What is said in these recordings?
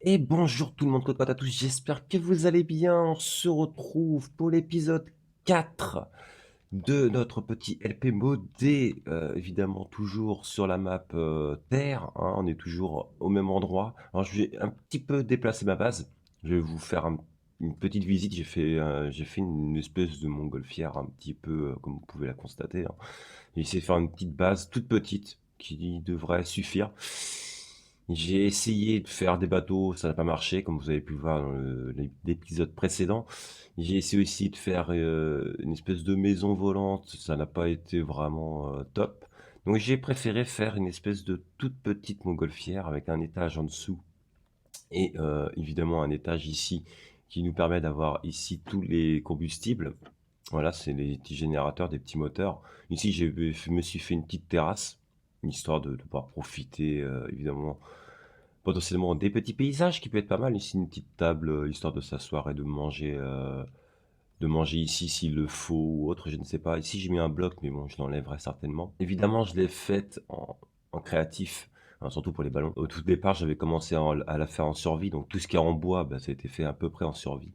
Et bonjour tout le monde, à tous, j'espère que vous allez bien. On se retrouve pour l'épisode 4 de notre petit LP modé, évidemment toujours sur la map Terre, hein, on est toujours au même endroit. Alors je vais un petit peu déplacer ma base, je vais vous faire une petite visite. J'ai fait une espèce de montgolfière un petit peu, comme vous pouvez la constater, hein. J'ai essayé de faire une petite base toute petite qui devrait suffire. J'ai essayé de faire des bateaux, ça n'a pas marché, comme vous avez pu le voir dans l'épisode précédent. J'ai essayé aussi de faire une espèce de maison volante, ça n'a pas été vraiment top. Donc j'ai préféré faire une espèce de toute petite montgolfière avec un étage en dessous et évidemment un étage ici qui nous permet d'avoir ici tous les combustibles. Voilà, c'est les petits générateurs, des petits moteurs. Ici, je me suis fait une petite terrasse, histoire de pouvoir profiter, évidemment, potentiellement des petits paysages qui peut être pas mal. Ici, une petite table, histoire de s'asseoir et de manger ici s'il le faut ou autre, je ne sais pas. Ici, j'ai mis un bloc, mais bon, je l'enlèverai certainement. Évidemment, je l'ai faite en créatif, hein, surtout pour les ballons. Au tout départ, j'avais commencé à la faire en survie, donc tout ce qui est en bois, bah, ça a été fait à peu près en survie.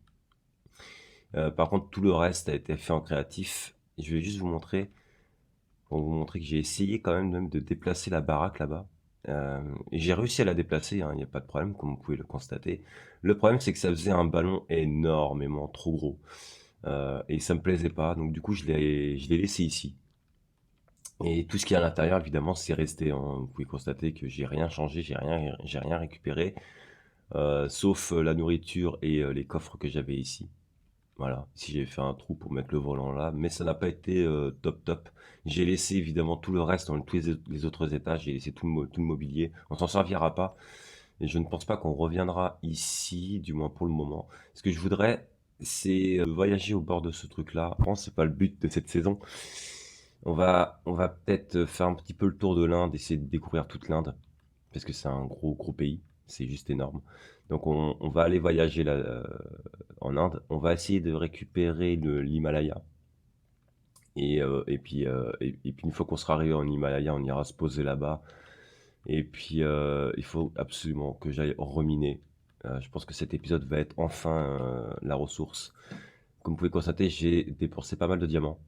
Par contre, tout le reste a été fait en créatif. Je vais juste vous montrer, pour vous montrer que j'ai essayé quand même de déplacer la baraque là-bas. Et j'ai réussi à la déplacer, hein, il n'y a pas de problème, comme vous pouvez le constater. Le problème, c'est que ça faisait un ballon énormément trop gros. Et ça me plaisait pas, donc du coup, je l'ai laissé ici. Et tout ce qui est à l'intérieur, évidemment, c'est resté, hein. Vous pouvez constater que j'ai rien changé, j'ai rien récupéré, sauf la nourriture et les coffres que j'avais ici. Voilà, ici j'avais fait un trou pour mettre le volant là, mais ça n'a pas été top top. J'ai laissé évidemment tout le reste dans tous les autres étages, j'ai laissé tout le mobilier. On s'en servira pas, et je ne pense pas qu'on reviendra ici, du moins pour le moment. Ce que je voudrais, c'est voyager au bord de ce truc-là. Bon, c'est pas le but de cette saison. On va peut-être faire un petit peu le tour de l'Inde, essayer de découvrir toute l'Inde, parce que c'est un gros gros pays, c'est juste énorme. Donc on va aller voyager là, en Inde. On va essayer de récupérer l'Himalaya. Et puis une fois qu'on sera arrivé en Himalaya, on ira se poser là-bas. Et puis il faut absolument que j'aille reminer. Je pense que cet épisode va être enfin la ressource. Comme vous pouvez constater, j'ai dépensé pas mal de diamants,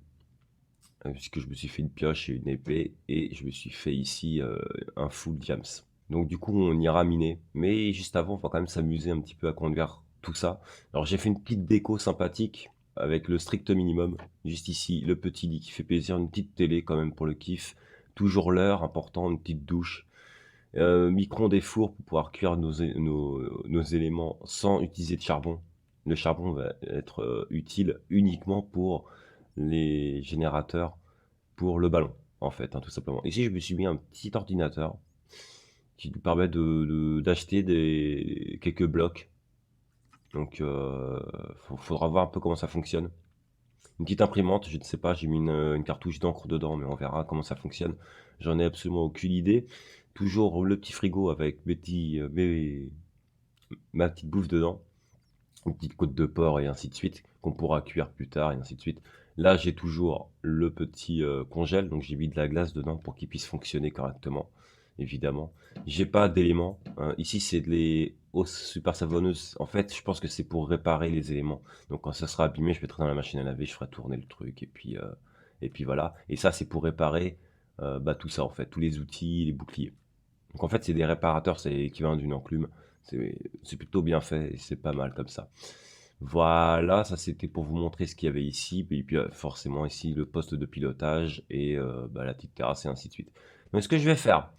puisque je me suis fait une pioche et une épée, et je me suis fait ici un full diams. Donc du coup, on ira miner. Mais juste avant, on va quand même s'amuser un petit peu à conduire tout ça. Alors j'ai fait une petite déco sympathique avec le strict minimum. Juste ici, le petit lit qui fait plaisir, une petite télé quand même pour le kiff. Toujours l'heure, important, une petite douche. Micro-ondes et four pour pouvoir cuire nos éléments sans utiliser de charbon. Le charbon va être utile uniquement pour les générateurs, pour le ballon, en fait, hein, tout simplement. Ici, je me suis mis un petit ordinateur qui nous permet d'acheter quelques blocs. Donc, faudra voir un peu comment ça fonctionne. Une petite imprimante, je ne sais pas, j'ai mis une cartouche d'encre dedans, mais on verra comment ça fonctionne. J'en ai absolument aucune idée. Toujours le petit frigo avec ma petite bouffe dedans, une petite côte de porc et ainsi de suite, qu'on pourra cuire plus tard et ainsi de suite. Là, j'ai toujours le petit congèle, donc j'ai mis de la glace dedans pour qu'il puisse fonctionner correctement, évidemment. J'ai pas d'éléments, hein. Ici, c'est les hausses super savonneuses. En fait, je pense que c'est pour réparer les éléments. Donc, quand ça sera abîmé, je mettrai dans la machine à laver, je ferai tourner le truc, et puis voilà. Et ça, c'est pour réparer bah, tout ça, en fait, tous les outils, les boucliers. Donc, en fait, c'est des réparateurs, c'est équivalent d'une enclume. C'est plutôt bien fait et c'est pas mal comme ça. Voilà, ça c'était pour vous montrer ce qu'il y avait ici, et puis forcément ici le poste de pilotage et bah, la petite terrasse et ainsi de suite. Donc ce que je vais faire,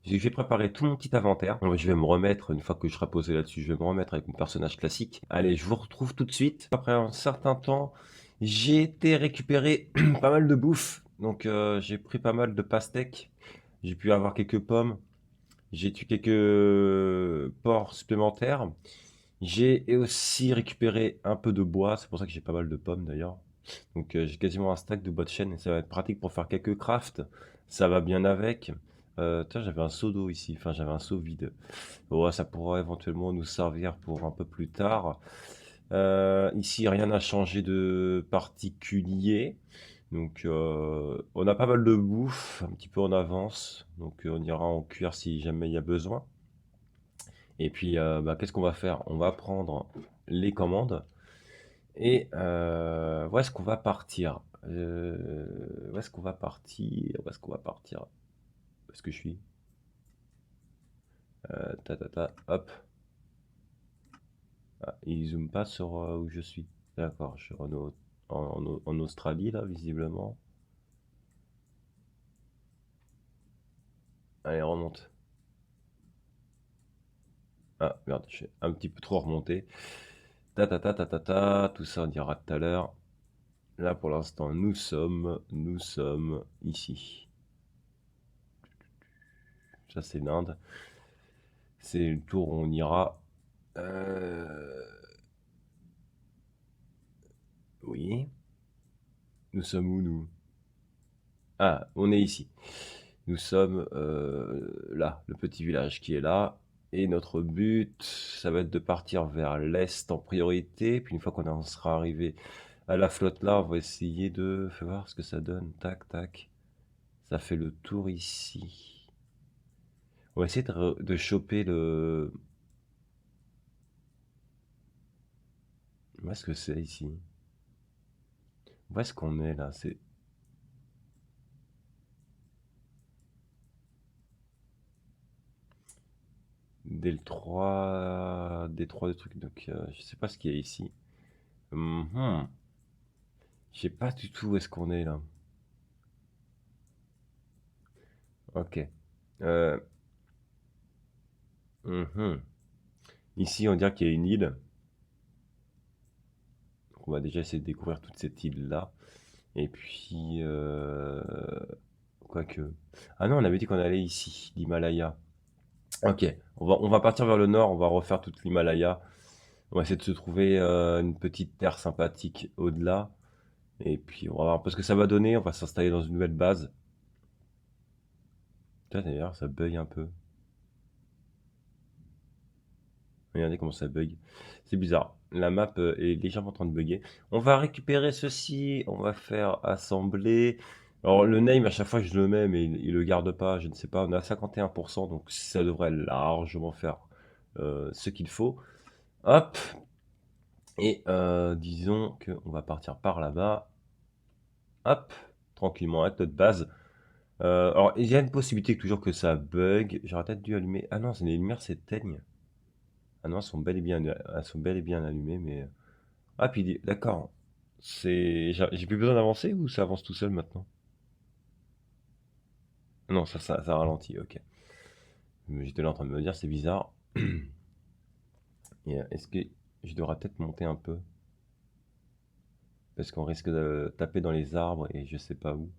je vais préparer tout mon petit inventaire. Je vais me remettre, une fois que je serai posé là-dessus, je vais me remettre avec mon personnage classique. Allez, je vous retrouve tout de suite. Après un certain temps, j'ai été récupérer pas mal de bouffe. Donc j'ai pris pas mal de pastèques. J'ai pu avoir quelques pommes. J'ai tué quelques porcs supplémentaires. J'ai aussi récupéré un peu de bois, c'est pour ça que j'ai pas mal de pommes d'ailleurs. Donc j'ai quasiment un stack de bois de chêne et ça va être pratique pour faire quelques crafts. Ça va bien avec. Tiens, j'avais un seau d'eau ici, enfin j'avais un seau vide. Ouais, ça pourra éventuellement nous servir pour un peu plus tard. Ici, rien n'a changé de particulier. Donc on a pas mal de bouffe, un petit peu en avance. Donc on ira en cuire si jamais il y a besoin. Et puis, bah, qu'est-ce qu'on va faire? On va prendre les commandes et où est-ce qu'on va partir? Où est-ce qu'on va partir? Où est-ce qu'on va partir? Où est-ce que je suis? Ta ta ta, hop. Ah, il zoome pas sur, où je suis. D'accord, je suis en Australie là, visiblement. Allez, remonte. Ah merde, je suis un petit peu trop remonté. Ta ta ta ta ta ta, tout ça on dira tout à l'heure. Là pour l'instant nous sommes ici. Ça c'est l'Inde. C'est le tour où on ira. Euh, Oui. Nous sommes où nous? Ah, on est ici. Nous sommes là, le petit village qui est là. Et notre but, ça va être de partir vers l'est en priorité. Puis une fois qu'on en sera arrivé à la flotte là, on va essayer de... Fais voir ce que ça donne. Tac, tac. Ça fait le tour ici. On va essayer de choper le... Où est-ce que c'est ici? Où est-ce qu'on est là? C'est Détroit de trucs. Donc je sais pas ce qu'il y a ici. Mhm. Je sais pas du tout où est-ce qu'on est là. Ok. Euh, mhm. Ici, on dirait qu'il y a une île. Donc, on va déjà essayer de découvrir toute cette île-là. Et puis, quoique. Ah non, on avait dit qu'on allait ici, l'Himalaya. Ok, on va partir vers le nord, on va refaire toute l'Himalaya. On va essayer de se trouver une petite terre sympathique au-delà. Et puis, on va voir un peu ce que ça va donner. On va s'installer dans une nouvelle base. Putain, d'ailleurs, ça bug un peu. Regardez comment ça bug. C'est bizarre. La map est légèrement en train de bugger. On va récupérer ceci. On va faire assembler. Alors, le name, à chaque fois, je le mets, mais il le garde pas. Je ne sais pas. On est à 51%, donc ça devrait largement faire ce qu'il faut. Hop. Et disons qu'on va partir par là-bas. Hop. Tranquillement, avec notre base. Alors, il y a une possibilité toujours que ça bug. J'aurais peut-être dû allumer. Ah non, c'est les lumières s'éteignent. Ah non, elles sont bel et bien allumées, mais... Ah, puis d'accord. J'ai plus besoin d'avancer ou ça avance tout seul maintenant? Non, ça ralentit, ok. Mais j'étais là en train de me dire, c'est bizarre. Et est-ce que je devrais peut-être monter un peu? Parce qu'on risque de taper dans les arbres et je sais pas où.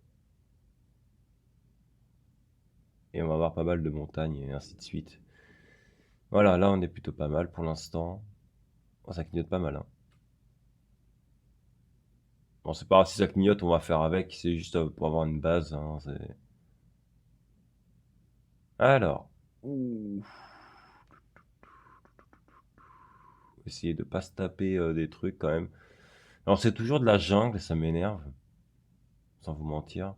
Et on va avoir pas mal de montagnes et ainsi de suite. Voilà, là on est plutôt pas mal pour l'instant. Oh, ça clignote pas mal, hein. Bon, c'est pas grave si ça clignote, on va faire avec. C'est juste pour avoir une base, hein, Alors. Ouh. Essayer de pas se taper des trucs quand même. Alors c'est toujours de la jungle, ça m'énerve, sans vous mentir.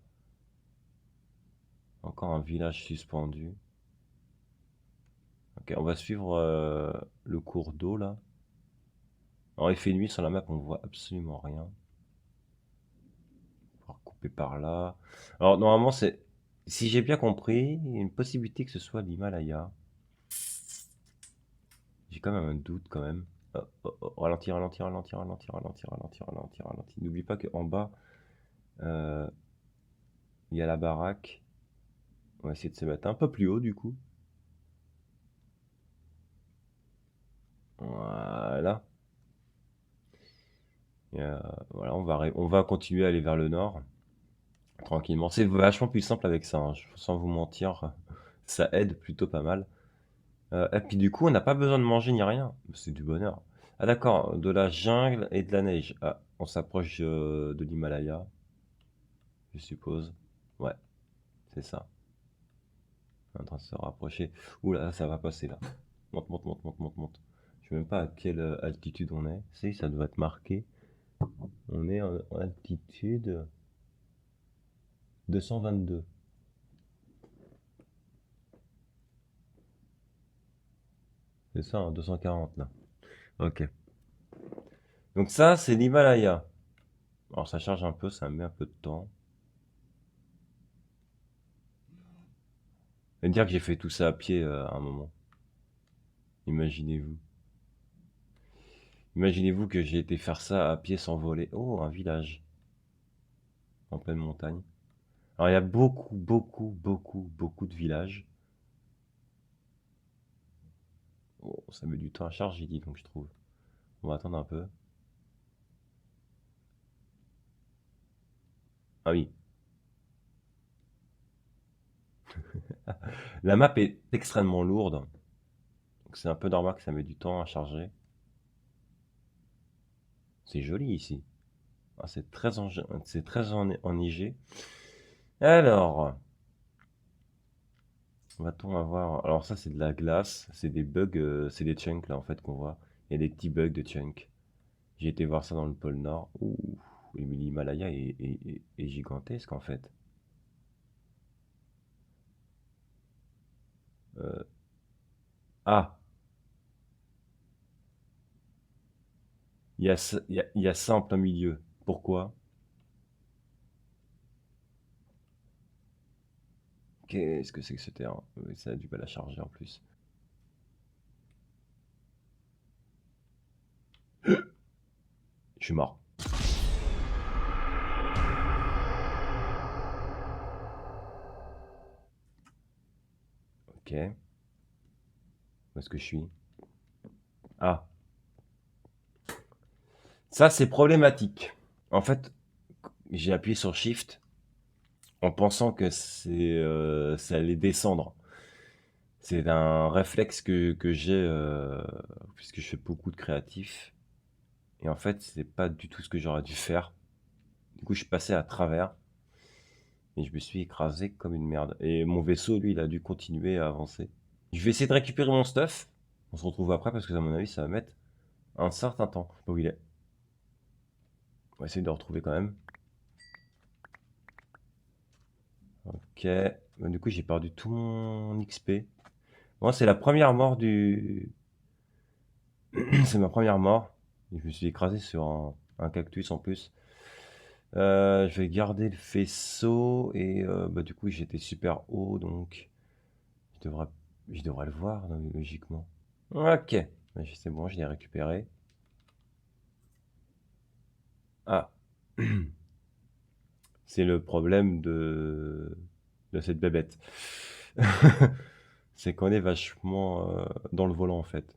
Encore un village suspendu. Ok, on va suivre le cours d'eau là. Alors il fait nuit sur la map, on voit absolument rien. On va couper par là. Alors normalement c'est, si j'ai bien compris, il y a une possibilité que ce soit l'Himalaya. J'ai quand même un doute quand même. Oh, oh, oh, ralentir, ralentir, ralentir, ralentir, ralentir, ralentir, ralentir, ralentir. N'oublie pas qu'en bas, euh, il y a la baraque. On va essayer de se mettre un peu plus haut du coup. Voilà. Et, voilà, on va continuer à aller vers le nord, tranquillement. C'est vachement plus simple avec ça, hein, sans vous mentir. Ça aide plutôt pas mal. Et puis du coup, on n'a pas besoin de manger ni rien. C'est du bonheur. Ah d'accord, de la jungle et de la neige. Ah, on s'approche de l'Himalaya, je suppose. Ouais, c'est ça. On est en train de se rapprocher. Ouh là, ça va passer là. Monte, monte, monte, monte, monte, monte. Je sais même pas à quelle altitude on est. Si, ça doit être marqué. On est en altitude 222. C'est ça, hein, 240 là. Ok. Donc ça, c'est l'Himalaya. Alors ça charge un peu, ça met un peu de temps. Et dire que j'ai fait tout ça à pied à un moment. Imaginez-vous. Imaginez-vous que j'ai été faire ça à pied sans voler. Oh, un village en pleine montagne. Alors il y a beaucoup de villages. Oh, ça met du temps à charger, dis donc, je trouve. On va attendre un peu. Ah oui. La map est extrêmement lourde. Donc c'est un peu normal que ça met du temps à charger. C'est joli ici. Ah, c'est très enneigé. Alors, va-t-on avoir... Alors ça, c'est de la glace. C'est des bugs, c'est des chunks là en fait qu'on voit. Il y a des petits bugs de chunks. J'ai été voir ça dans le pôle Nord. Ouh, l'Himalaya est gigantesque en fait. Euh, Ah, il y a ça en plein milieu. Pourquoi? Qu'est-ce que c'est que ce terrain? Oui, ça a du mal à charger en plus. Je suis mort. Ok. Où est-ce que je suis? Ah, ça c'est problématique. En fait, j'ai appuyé sur Shift en pensant que ça allait descendre. C'est un réflexe que j'ai puisque je fais beaucoup de créatif. Et en fait, c'est pas du tout ce que j'aurais dû faire. Du coup, je suis passé à travers et je me suis écrasé comme une merde. Et mon vaisseau, lui, il a dû continuer à avancer. Je vais essayer de récupérer mon stuff. On se retrouve après parce que, à mon avis, ça va mettre un certain temps. Où il est? On va essayer de le retrouver quand même. Ok. Bah, du coup, j'ai perdu tout mon XP. Moi, c'est la première mort du. C'est ma première mort. Et je me suis écrasé sur un cactus en plus. Je vais garder le faisceau et bah, du coup, j'étais super haut donc je devrais, je devrais le voir logiquement. Ok. Bah, c'est bon, je l'ai récupéré. Ah. C'est le problème de cette bébête. C'est qu'on est vachement dans le volant en fait.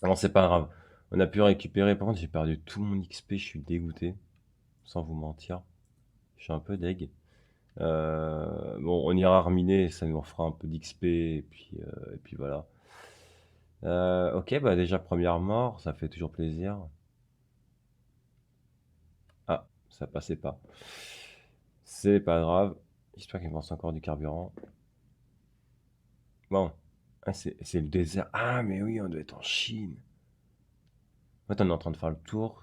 Alors c'est pas grave. On a pu récupérer. Par contre, j'ai perdu tout mon XP. Je suis dégoûté. Sans vous mentir. Je suis un peu deg. Bon, on ira reminer. Ça nous refera un peu d'XP. Et puis voilà. Ok, bah déjà première mort. Ça fait toujours plaisir. Ah, ça passait pas. C'est pas grave. J'espère qu'il me reste encore du carburant. Bon. Ah, c'est le désert. Ah, mais oui, on doit être en Chine. En fait, on est en train de faire le tour.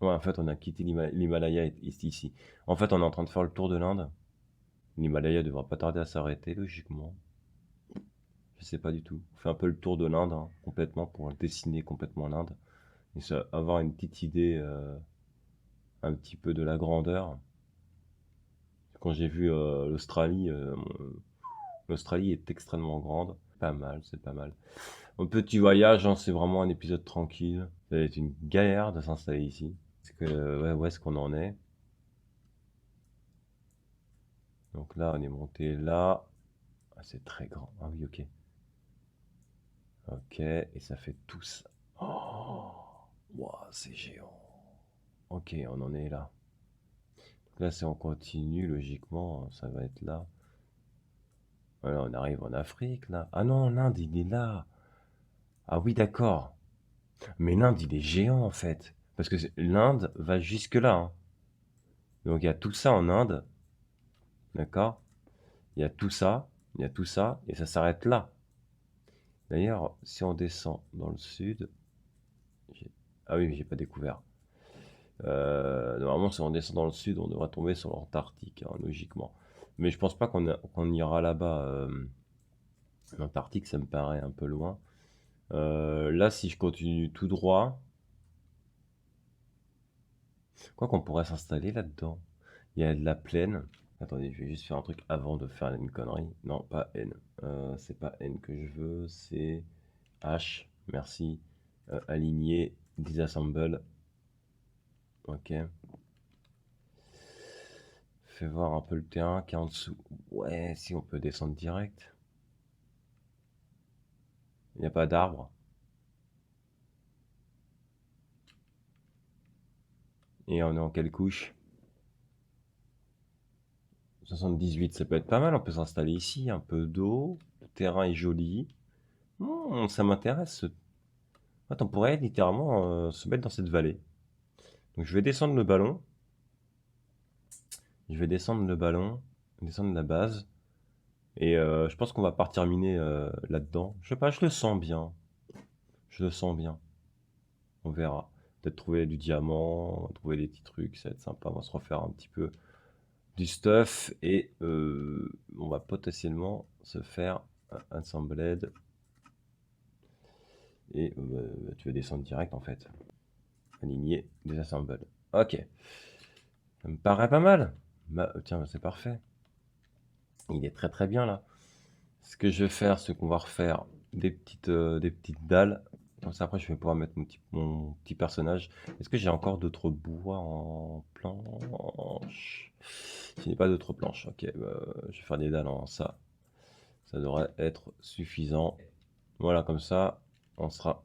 Ouais, en fait, on a quitté l'Himalaya ici. En fait, on est en train de faire le tour de l'Inde. L'Himalaya devrait pas tarder à s'arrêter, logiquement. Je sais pas du tout. On fait un peu le tour de l'Inde, hein, complètement, pour dessiner complètement l'Inde. Et avoir une petite idée, un petit peu de la grandeur. Quand j'ai vu l'Australie est extrêmement grande. Pas mal, c'est pas mal. Un petit voyage, hein, c'est vraiment un épisode tranquille. Ça va être une galère de s'installer ici. C'est que, ouais, où est-ce qu'on en est? Donc là, on est monté là. Ah, c'est très grand. Ah oui, ok. Ok, et ça fait tout ça. Oh, wow, c'est géant. Ok, on en est là. Donc là, si on continue, logiquement, ça va être là. Voilà, on arrive en Afrique, là. Ah non, l'Inde, il est là. Ah oui, d'accord. Mais l'Inde, il est géant, en fait. Parce que l'Inde va jusque là, hein. Donc il y a tout ça en Inde, d'accord? Il y a tout ça, il y a tout ça, et ça s'arrête là. D'ailleurs, si on descend dans le sud, ah oui, mais j'ai pas découvert. Normalement, si on descend dans le sud, on devrait tomber sur l'Antarctique, hein, logiquement. Mais je pense pas qu'on ira là-bas L'Antarctique, ça me paraît un peu loin. Là, si je continue tout droit, quoi qu'on pourrait s'installer là-dedans. Il y a de la plaine. Attendez, je vais juste faire un truc avant de faire une connerie. Non, pas N. C'est pas N que je veux, c'est H. Merci. Aligner, disassemble. Ok. Fais voir un peu le terrain qui est en dessous. Ouais, si on peut descendre direct. Il n'y a pas d'arbre. Et on est en quelle couche? 78, ça peut être pas mal. On peut s'installer ici. Un peu d'eau. Le terrain est joli. Ça m'intéresse. Attends, on pourrait littéralement se mettre dans cette vallée. Donc je vais descendre le ballon. Je vais descendre le ballon. Descendre la base. Et je pense qu'on va partir miner là-dedans. Je sais pas, je le sens bien. Je le sens bien. On verra. Peut-être trouver du diamant, on va trouver des petits trucs, ça va être sympa. On va se refaire un petit peu du stuff et on va potentiellement se faire un assembled. Et tu vas descendre direct en fait. Aligner des assembled. Ok. Ça me paraît pas mal. Bah, tiens, c'est parfait. Il est très très bien là. Ce que je vais faire, c'est qu'on va refaire des petites dalles. Comme ça, après, je vais pouvoir mettre mon petit personnage. Est-ce que j'ai encore d'autres bois en planche? Je n'ai pas d'autres planches. Ok, bah, je vais faire des dalles en ça. Ça devrait être suffisant. Voilà, comme ça, on sera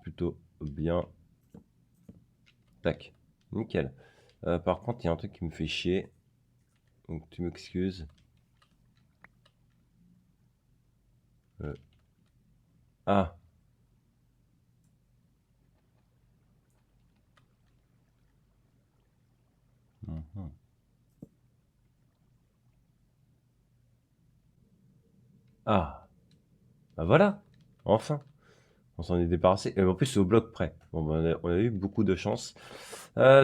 plutôt bien. Tac, nickel. Par contre, il y a un truc qui me fait chier. Donc, tu m'excuses. Ah, mhm. Ah, bah voilà, enfin. On s'en est débarrassé. Et en plus, c'est au bloc près. Bon, bah, on a eu beaucoup de chance.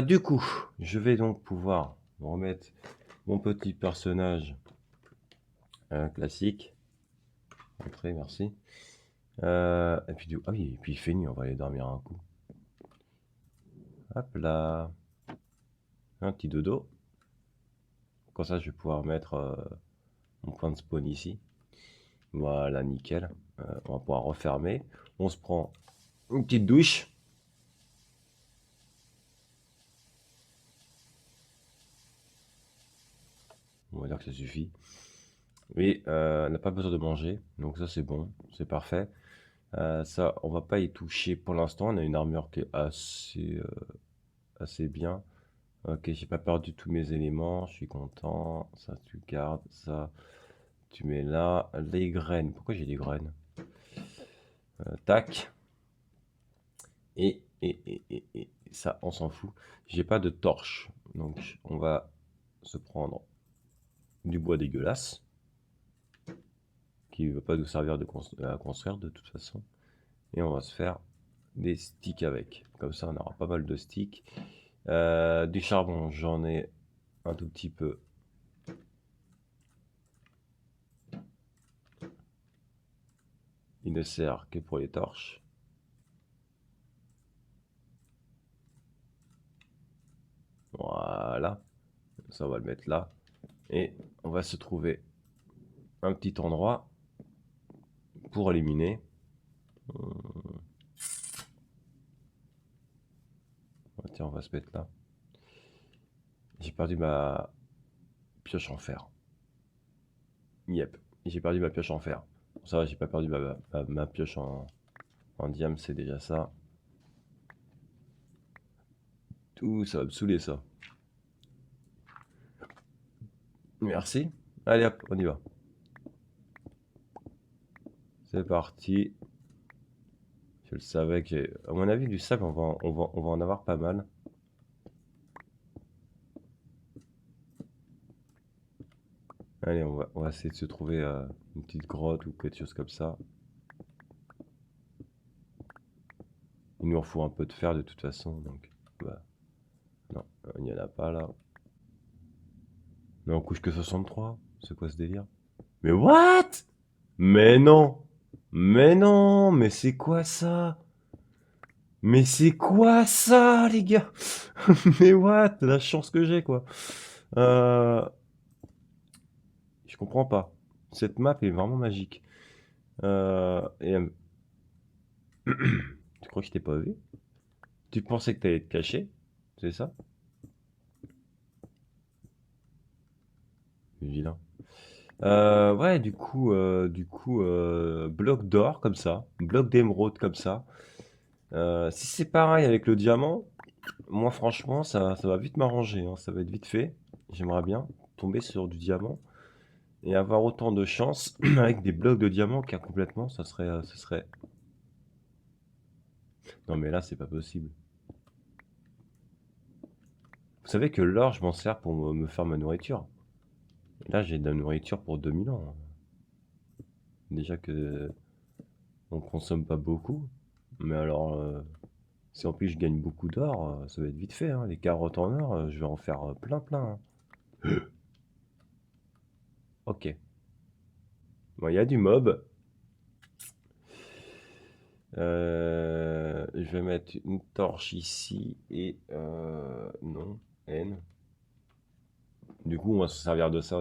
Du coup, je vais donc pouvoir remettre mon petit personnage classique. Entrée, merci. Et puis, ah oui, et puis il fait nuit, on va aller dormir un coup. Hop là. Un petit dodo. Comme ça, je vais pouvoir mettre mon point de spawn ici. Voilà, nickel. On va pouvoir refermer. On se prend une petite douche. On va dire que ça suffit. Et on n'a pas besoin de manger. Donc ça, c'est bon. C'est parfait. Ça, on va pas y toucher pour l'instant. On a une armure qui est assez bien. Ok, j'ai pas perdu tous mes éléments. Je suis content. Ça, tu gardes. Ça, tu mets là. Les graines. Pourquoi j'ai des graines? Tac. Et ça, on s'en fout. J'ai pas de torche. Donc, on va se prendre du bois dégueulasse. Qui ne va pas nous servir à construire de toute façon. Et on va se faire des sticks avec. Comme ça, on aura pas mal de sticks. Du charbon, j'en ai un tout petit peu. Il ne sert que pour les torches. Voilà. Ça, on va le mettre là. Et on va se trouver un petit endroit pour éliminer. Tiens, on va se mettre là. J'ai perdu ma pioche en fer. Yep. J'ai perdu ma pioche en fer. Ça va, j'ai pas perdu ma pioche en diam, c'est déjà ça. Tout ça va me saouler ça. Merci. Allez hop, on y va. C'est parti. Je le savais que j'ai... À mon avis, du sable, on va en avoir pas mal. Allez, on va essayer de se trouver une petite grotte ou quelque chose comme ça. Il nous en faut un peu de fer de toute façon, donc... Bah, non, il n'y en a pas là. Mais on couche que 63. C'est quoi ce délire? Mais what? Mais non! Mais non! Mais c'est quoi ça? Mais c'est quoi ça, les gars? Mais what? La chance que j'ai, quoi. Euh, je comprends pas. Cette map est vraiment magique. Tu crois que je t'ai pas vu? Tu pensais que t'allais te cacher? C'est ça? Vilain. Ouais, bloc d'or comme ça, bloc d'émeraude comme ça. Si c'est pareil avec le diamant, moi franchement, ça va vite m'arranger, hein, ça va être vite fait. J'aimerais bien tomber sur du diamant et avoir autant de chance avec des blocs de diamant qu'il y a complètement, ça serait... Non mais là, c'est pas possible. Vous savez que l'or, je m'en sers pour me faire ma nourriture. Là, j'ai de la nourriture pour 2000 ans, hein. Déjà que on consomme pas beaucoup, mais alors, si en plus je gagne beaucoup d'or, ça va être vite fait, hein. Les carottes en or, je vais en faire plein plein, hein. Ok. Bon, il y a du mob. Je vais mettre une torche ici et non, N. Du coup, on va se servir de ça.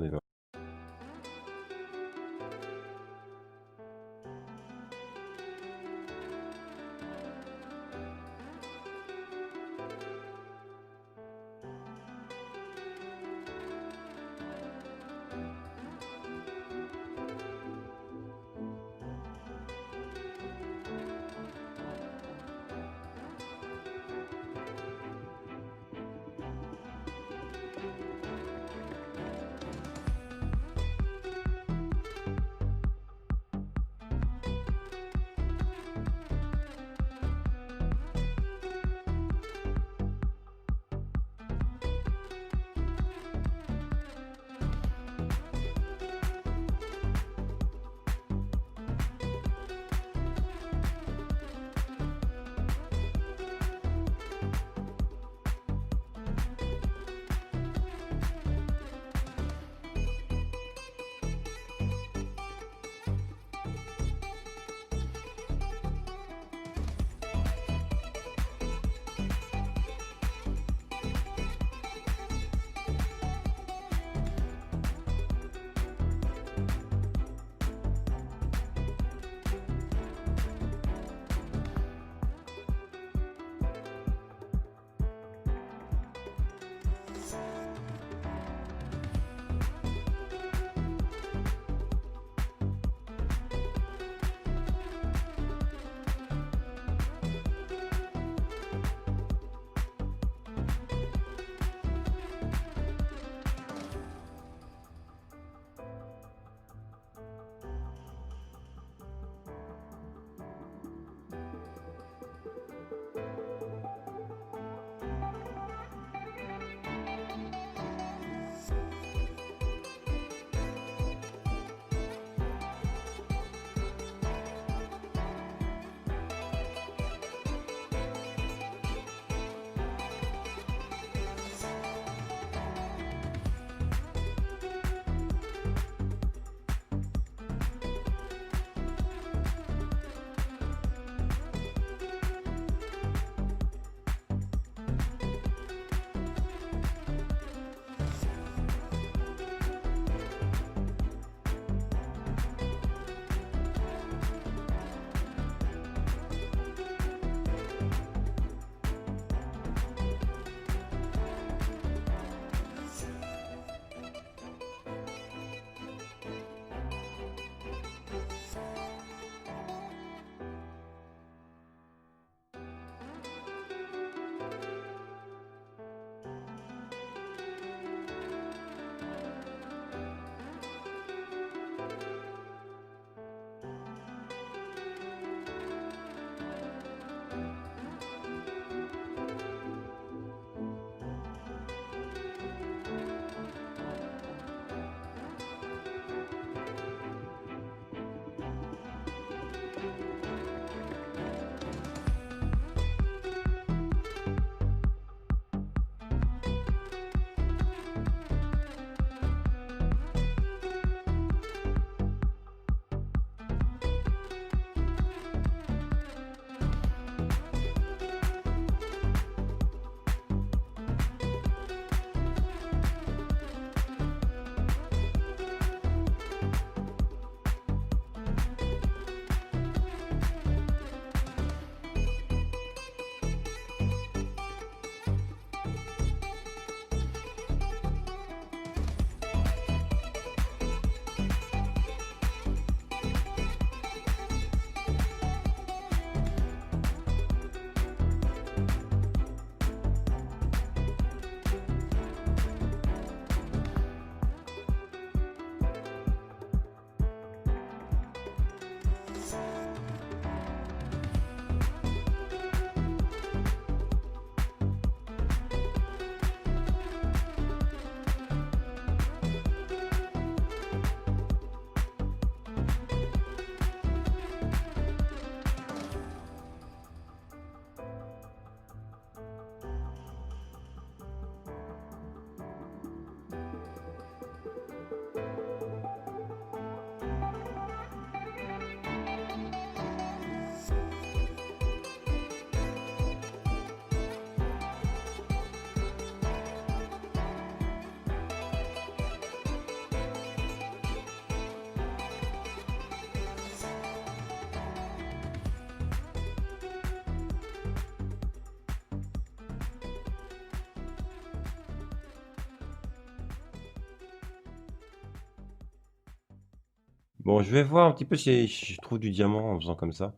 Bon, je vais voir un petit peu si je trouve du diamant en faisant comme ça.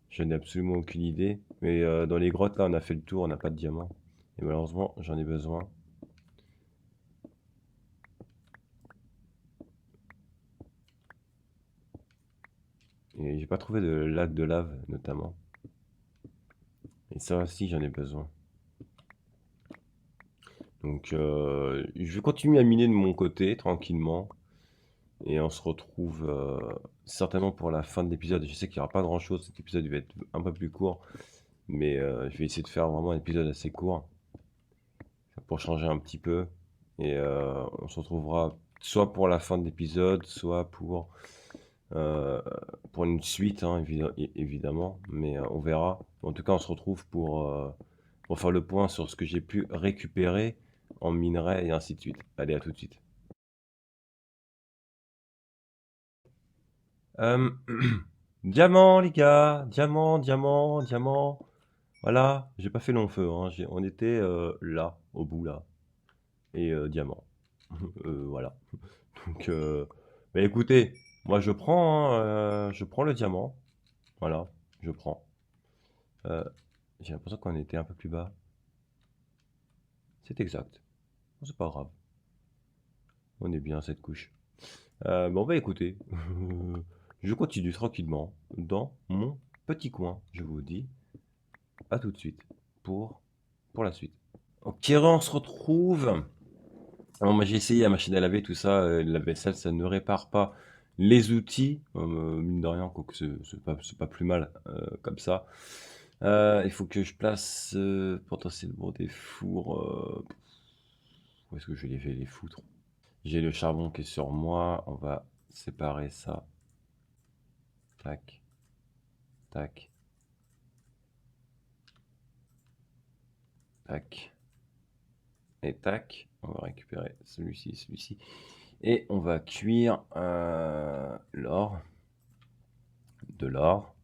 Je n'ai absolument aucune idée. Mais dans les grottes, là, on a fait le tour, on n'a pas de diamant. Et malheureusement, j'en ai besoin. Et j'ai pas trouvé de lac de lave, notamment. Et ça aussi, j'en ai besoin. Donc, je vais continuer à miner de mon côté, tranquillement. Et on se retrouve certainement pour la fin de l'épisode. Je sais qu'il n'y aura pas grand-chose. Cet épisode il va être un peu plus court. Mais je vais essayer de faire vraiment un épisode assez court pour changer un petit peu. Et on se retrouvera soit pour la fin de l'épisode, soit euh, pour une suite, hein, évidemment. Mais on verra. En tout cas, on se retrouve pour faire le point sur ce que j'ai pu récupérer en minerai et ainsi de suite. Allez, à tout de suite. Euh, Diamant, les gars, diamant, diamant, diamant. Voilà, j'ai pas fait long feu, hein. On était là, au bout là, et diamant. Voilà. Donc, bah écoutez, moi je prends le diamant. Voilà, je prends. Euh, j'ai l'impression qu'on était un peu plus bas. C'est exact. Bon, c'est pas grave. On est bien à cette couche. Bon bah écoutez, je continue tranquillement dans mon petit coin. Je vous dis à tout de suite pour, pour la suite. Ok, on se retrouve. Alors moi j'ai essayé la machine à laver, tout ça, la vaisselle, ça ne répare pas les outils, mine de rien, quoique c'est pas plus mal comme ça. Il faut que je place potentiellement des fours. Où est-ce que je vais les foutre? J'ai le charbon qui est sur moi, on va séparer ça. Tac, tac, tac, et tac. On va récupérer celui-ci, celui-ci. Et on va cuire l'or, de l'or,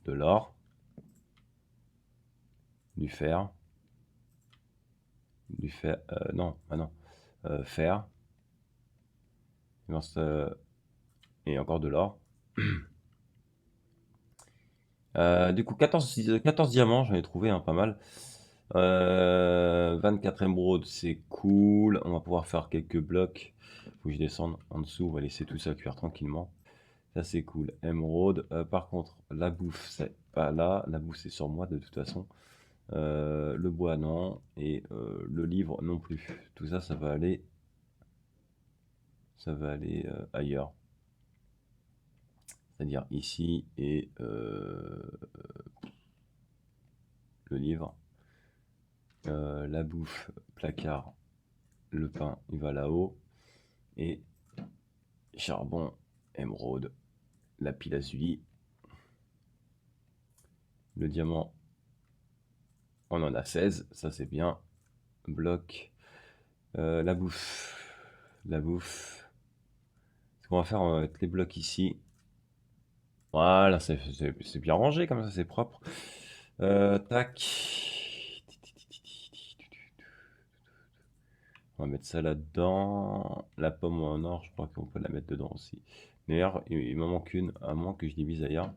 de l'or, du fer, non, ah non, fer, il reste, et encore de l'or. Du coup, 14 diamants, j'en ai trouvé pas mal. 24 émeraudes, c'est cool. On va pouvoir faire quelques blocs. Faut que je descende en dessous. On va laisser tout ça cuire tranquillement. Ça, c'est cool. Émeraude. Par contre, la bouffe, c'est pas là. La bouffe, c'est sur moi de toute façon. Le bois, non. Et le livre, non plus. Tout ça, ça va aller ailleurs. C'est-à-dire ici et le livre. La bouffe, placard, le pain, il va là-haut. Et charbon, émeraude, lapis lazuli. Le diamant, on en a 16, ça c'est bien. Bloc, la bouffe. La bouffe. Ce qu'on va faire, on va mettre les blocs ici. Voilà, c'est bien rangé comme ça, c'est propre. Tac. On va mettre ça là-dedans. La pomme en or, je crois qu'on peut la mettre dedans aussi. D'ailleurs, il m'en manque une, à moins que je divise ailleurs.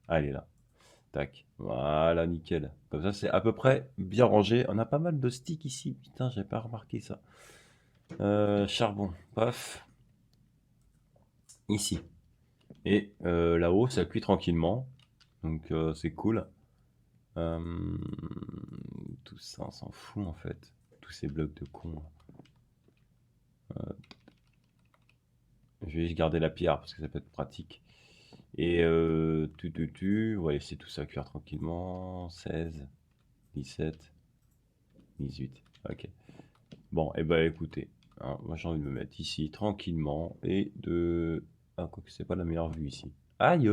Ah, elle est là. Tac. Voilà, nickel. Comme ça, c'est à peu près bien rangé. On a pas mal de sticks ici. Putain, j'avais pas remarqué ça. Charbon. Paf. Ici. Et là-haut, ça cuit tranquillement. Donc, c'est cool. Euh, Tout ça, on s'en fout en fait. Tous ces blocs de cons. Je vais juste garder la pierre parce que ça peut être pratique. Et on va laisser tout ça cuire tranquillement. 16, 17, 18. Ok. Bon, et bah écoutez, hein, moi j'ai envie de me mettre ici tranquillement et de. Ah, quoique c'est pas la meilleure vue ici. Aïe!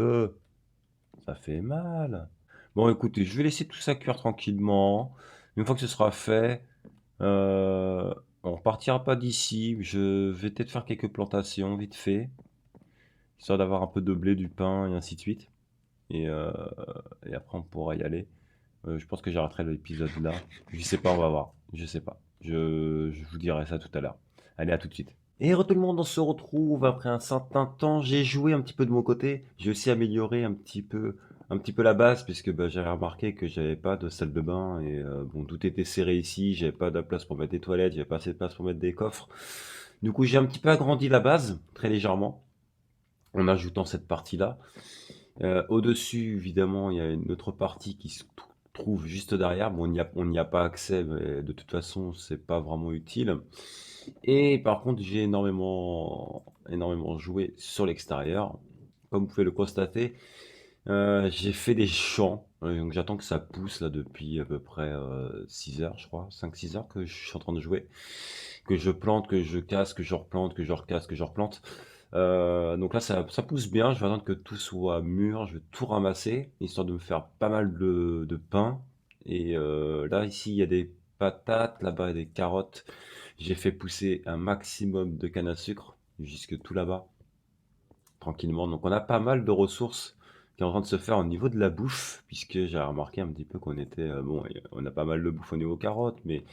Ça fait mal. Bon, écoutez, je vais laisser tout ça cuire tranquillement. Une fois que ce sera fait, euh, on repartira pas d'ici. Je vais peut-être faire quelques plantations vite fait, histoire d'avoir un peu de blé, du pain et ainsi de suite. Et, euh, et après, on pourra y aller. Je pense que j'arrêterai l'épisode là. Je sais pas, on va voir. Je sais pas. Je vous dirai ça tout à l'heure. Allez, à tout de suite. Et re tout le monde, on se retrouve après un certain temps. J'ai joué un petit peu de mon côté. J'ai aussi amélioré un petit peu la base puisque, bah, j'avais remarqué que j'avais pas de salle de bain et bon, tout était serré ici. J'avais pas de place pour mettre des toilettes, j'avais pas assez de place pour mettre des coffres. Du coup, j'ai un petit peu agrandi la base, très légèrement, en ajoutant cette partie-là. Au-dessus, évidemment, il y a une autre partie qui se trouve juste derrière. Bon, on n'y a pas accès, mais de toute façon, c'est pas vraiment utile. Et par contre, j'ai énormément joué sur l'extérieur. Comme vous pouvez le constater, j'ai fait des champs, donc j'attends que ça pousse là depuis à peu près 6 heures, je crois, 5-6 heures que je suis en train de jouer, que je plante, que je casse, que je replante, que je recasse, que je replante. Donc là, ça pousse bien. Je vais attendre que tout soit mûr. Je vais tout ramasser, histoire de me faire pas mal de pain. Et là, ici, il y a des patates. Là-bas, il y a des carottes. J'ai fait pousser un maximum de canne à sucre, jusque tout là-bas, tranquillement. Donc on a pas mal de ressources qui est en train de se faire au niveau de la bouffe, puisque j'ai remarqué un petit peu qu'on était... bon, on a pas mal de bouffe au niveau carottes, mais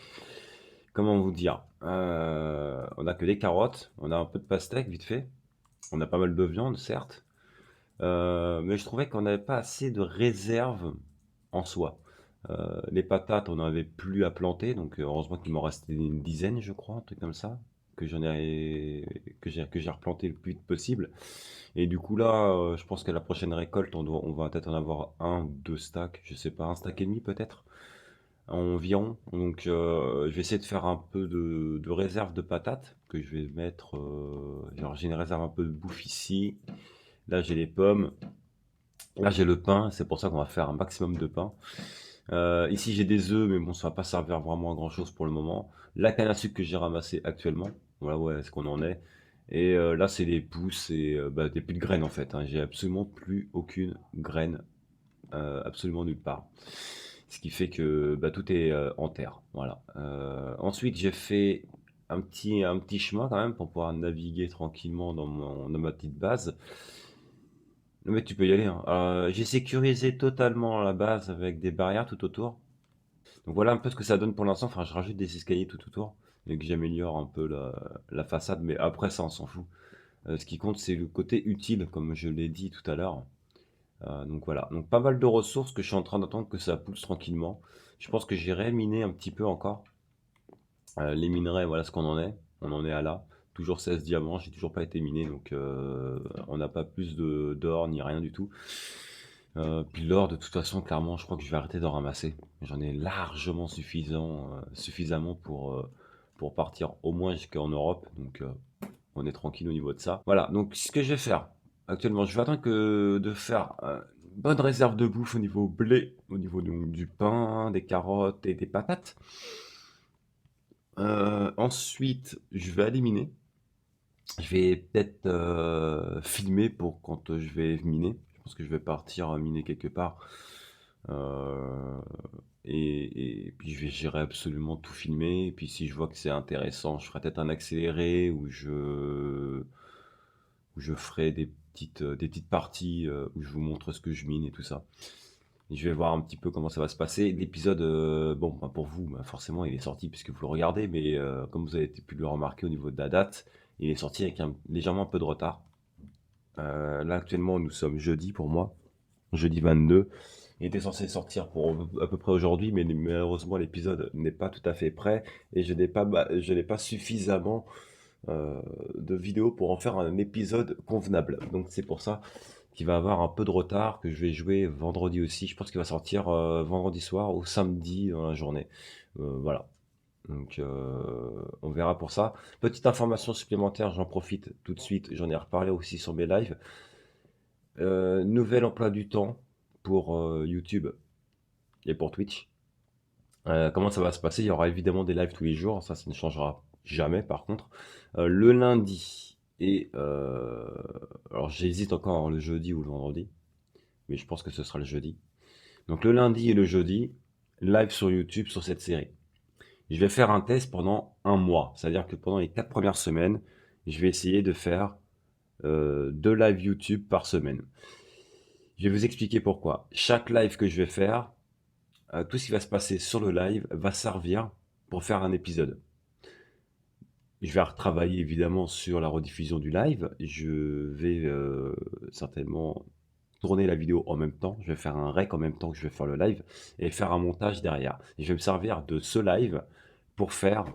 comment vous dire? On a que des carottes, on a un peu de pastèque, vite fait. On a pas mal de viande, certes, mais je trouvais qu'on n'avait pas assez de réserves en soi. Les patates, on n'en avait plus à planter, donc heureusement qu'il m'en restait une dizaine, je crois, un truc comme ça, que j'ai replanté le plus vite possible. Et du coup là, je pense qu'à la prochaine récolte, on va peut-être en avoir un ou 2 stacks, je sais pas, un stack et demi peut-être, environ. Donc je vais essayer de faire un peu de réserve de patates que je vais mettre, genre j'ai une réserve un peu de bouffe ici. Là, j'ai les pommes. Là, j'ai le pain. C'est pour ça qu'on va faire un maximum de pain. Ici, j'ai des œufs, mais bon, ça va pas servir vraiment à grand chose pour le moment. La canne à sucre que j'ai ramassée actuellement. Voilà, ouais, est-ce qu'on en est. Et là, c'est les pousses et bah, des plus de graines en fait, hein. J'ai absolument plus aucune graine, absolument nulle part. Ce qui fait que bah, tout est en terre. Voilà. Ensuite, j'ai fait un petit chemin quand même pour pouvoir naviguer tranquillement dans ma petite base. Non, mais tu peux y aller, hein. J'ai sécurisé totalement la base avec des barrières tout autour. Donc voilà un peu ce que ça donne pour l'instant. Enfin, je rajoute des escaliers tout autour et que j'améliore un peu la façade, mais après ça, on s'en fout. Ce qui compte, c'est le côté utile, comme je l'ai dit tout à l'heure. Donc voilà. Donc pas mal de ressources que je suis en train d'attendre que ça pousse tranquillement. Je pense que j'irai miner un petit peu encore. Les minerais, voilà ce qu'on en est. On en est à là. Toujours 16 diamants, j'ai toujours pas été miné, donc on n'a pas plus d'or ni rien du tout. Puis l'or, de toute façon, clairement, je crois que je vais arrêter d'en ramasser. J'en ai largement suffisamment pour partir au moins jusqu'en Europe, donc on est tranquille au niveau de ça. Voilà, donc ce que je vais faire actuellement, je vais attendre de faire une bonne réserve de bouffe au niveau blé, au niveau donc, du pain, des carottes et des patates. Ensuite, je vais éliminer. Je vais peut-être filmer pour quand je vais miner. Je pense que je vais partir miner quelque part. Euh, et puis j'irai absolument tout filmer. Et puis si je vois que c'est intéressant, je ferai peut-être un accéléré où je ferai des petites parties où je vous montre ce que je mine et tout ça. Et je vais voir un petit peu comment ça va se passer. L'épisode, bon, bah, pour vous, bah, forcément, il est sorti puisque vous le regardez, mais comme vous avez pu le remarquer au niveau de la date, il est sorti avec légèrement un peu de retard. Là, actuellement, nous sommes jeudi pour moi, jeudi 22. Il était censé sortir pour à peu près aujourd'hui, mais malheureusement, l'épisode n'est pas tout à fait prêt et je n'ai pas suffisamment de vidéos pour en faire un épisode convenable. Donc, c'est pour ça qui va avoir un peu de retard, que je vais jouer vendredi aussi. Je pense qu'il va sortir vendredi soir ou samedi dans la journée. Voilà. Donc on verra pour ça. Petite information supplémentaire, j'en profite tout de suite. J'en ai reparlé aussi sur mes lives. Nouvel emploi du temps pour YouTube et pour Twitch. Comment ça va se passer? Il y aura évidemment des lives tous les jours. Ça ne changera jamais par contre. Le lundi et... alors j'hésite encore le jeudi ou le vendredi, mais je pense que ce sera le jeudi. Donc le lundi et le jeudi, live sur YouTube sur cette série. Je vais faire un test pendant un mois, c'est-à-dire que pendant les 4 premières semaines, je vais essayer de faire 2 lives YouTube par semaine. Je vais vous expliquer pourquoi. Chaque live que je vais faire, tout ce qui va se passer sur le live va servir pour faire un épisode. Je vais retravailler évidemment sur la rediffusion du live. Je vais, certainement tourner la vidéo en même temps. Je vais faire un rec en même temps que je vais faire le live et faire un montage derrière. Et je vais me servir de ce live pour faire,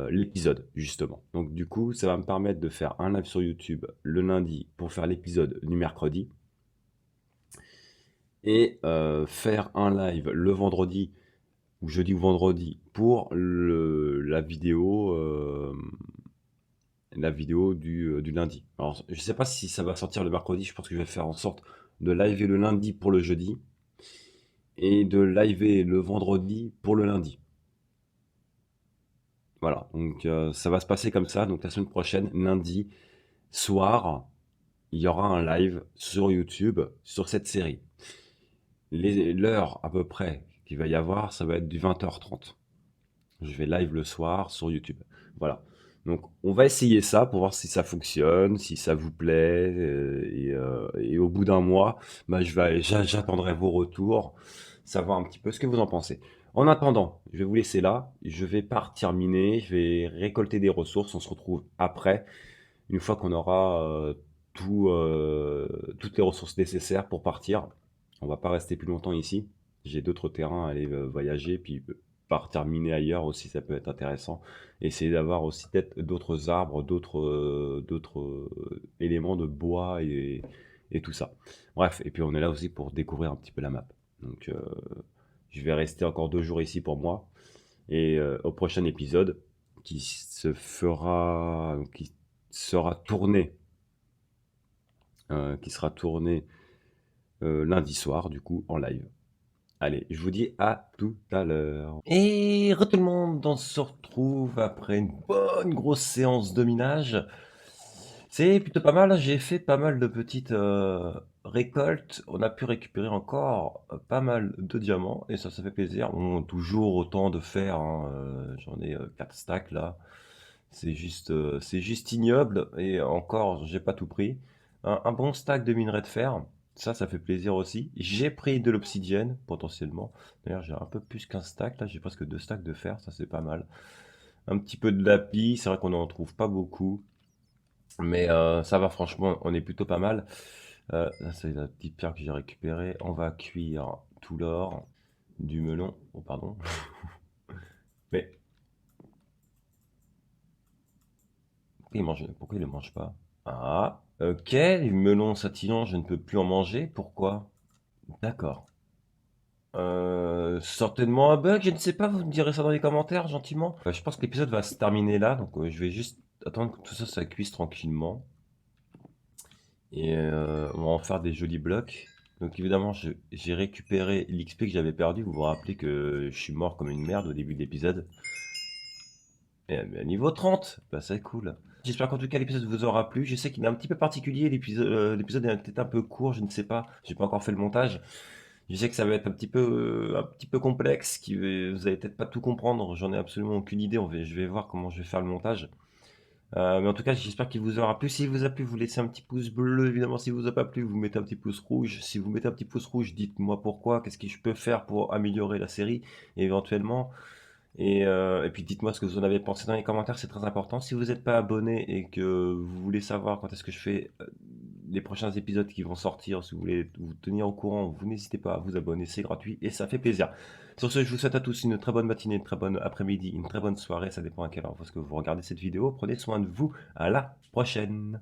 l'épisode justement. Donc du coup, ça va me permettre de faire un live sur YouTube le lundi pour faire l'épisode du mercredi et faire un live le vendredi ou jeudi ou vendredi pour le la vidéo du lundi. Alors, je sais pas si ça va sortir le mercredi, je pense que je vais faire en sorte de liver le lundi pour le jeudi et de liver le vendredi pour le lundi. Voilà, donc ça va se passer comme ça. Donc la semaine prochaine, lundi soir, il y aura un live sur YouTube sur cette série. L'heure à peu près qu'il va y avoir, ça va être du 20h30. Je vais live le soir sur YouTube. Voilà. Donc, on va essayer ça pour voir si ça fonctionne, si ça vous plaît. Et au bout d'un mois, bah, j'attendrai vos retours, savoir un petit peu ce que vous en pensez. En attendant, je vais vous laisser là. Je vais pas terminer. Je vais récolter des ressources. On se retrouve après, une fois qu'on aura toutes les ressources nécessaires pour partir. On va pas rester plus longtemps ici. J'ai d'autres terrains à aller voyager, puis partir miner ailleurs aussi, ça peut être intéressant. Essayer d'avoir aussi peut-être d'autres arbres, d'autres éléments de bois et tout ça. Bref, et puis on est là aussi pour découvrir un petit peu la map. Donc je vais rester encore 2 jours ici pour moi. Et au prochain épisode, qui sera tourné, qui sera tourné lundi soir, du coup, en live. Allez, je vous dis à tout à l'heure. Et re tout le monde, on se retrouve après une bonne grosse séance de minage. C'est plutôt pas mal, j'ai fait pas mal de petites récoltes. On a pu récupérer encore pas mal de diamants et ça fait plaisir. Bon, toujours autant de fer, hein, j'en ai 4 stacks là. C'est juste ignoble et encore, j'ai pas tout pris. Un bon stack de minerai de fer, ça fait plaisir aussi. J'ai pris de l'obsidienne, potentiellement. D'ailleurs, j'ai un peu plus qu'un stack, là, j'ai presque 2 stacks de fer, ça c'est pas mal. Un petit peu de lapis, c'est vrai qu'on en trouve pas beaucoup, mais ça va franchement, on est plutôt pas mal. Là, c'est la petite pierre que j'ai récupérée. On va cuire tout l'or, du melon, oh pardon. Mais pourquoi il le mange pas? Ah, ok, les melons satinants, je ne peux plus en manger, pourquoi? D'accord. Certainement un bug, je ne sais pas, vous me direz ça dans les commentaires, gentiment. Je pense que l'épisode va se terminer là, donc je vais juste attendre que tout ça, ça cuise tranquillement. Et on va en faire des jolis blocs. Donc évidemment, j'ai récupéré l'XP que j'avais perdu. Vous vous rappelez que je suis mort comme une merde au début de l'épisode. Et niveau 30, bah c'est cool. J'espère qu'en tout cas l'épisode vous aura plu. Je sais qu'il est un petit peu particulier, l'épisode est peut-être un peu court, je ne sais pas. J'ai pas encore fait le montage. Je sais que ça va être un petit peu complexe, vous allez peut-être pas tout comprendre. J'en ai absolument aucune idée. Je vais voir comment je vais faire le montage. Mais en tout cas, j'espère qu'il vous aura plu. S'il vous a plu, vous laissez un petit pouce bleu. Évidemment, si vous a pas plu, vous mettez un petit pouce rouge. Si vous mettez un petit pouce rouge, dites-moi pourquoi. Qu'est-ce que je peux faire pour améliorer la série, éventuellement. Et puis dites-moi ce que vous en avez pensé dans les commentaires, c'est très important. Si vous n'êtes pas abonné et que vous voulez savoir quand est-ce que je fais les prochains épisodes qui vont sortir, si vous voulez vous tenir au courant, vous n'hésitez pas à vous abonner, c'est gratuit et ça fait plaisir. Sur ce, je vous souhaite à tous une très bonne matinée, une très bonne après-midi, une très bonne soirée, ça dépend à quelle heure parce que vous regardez cette vidéo. Prenez soin de vous, à la prochaine.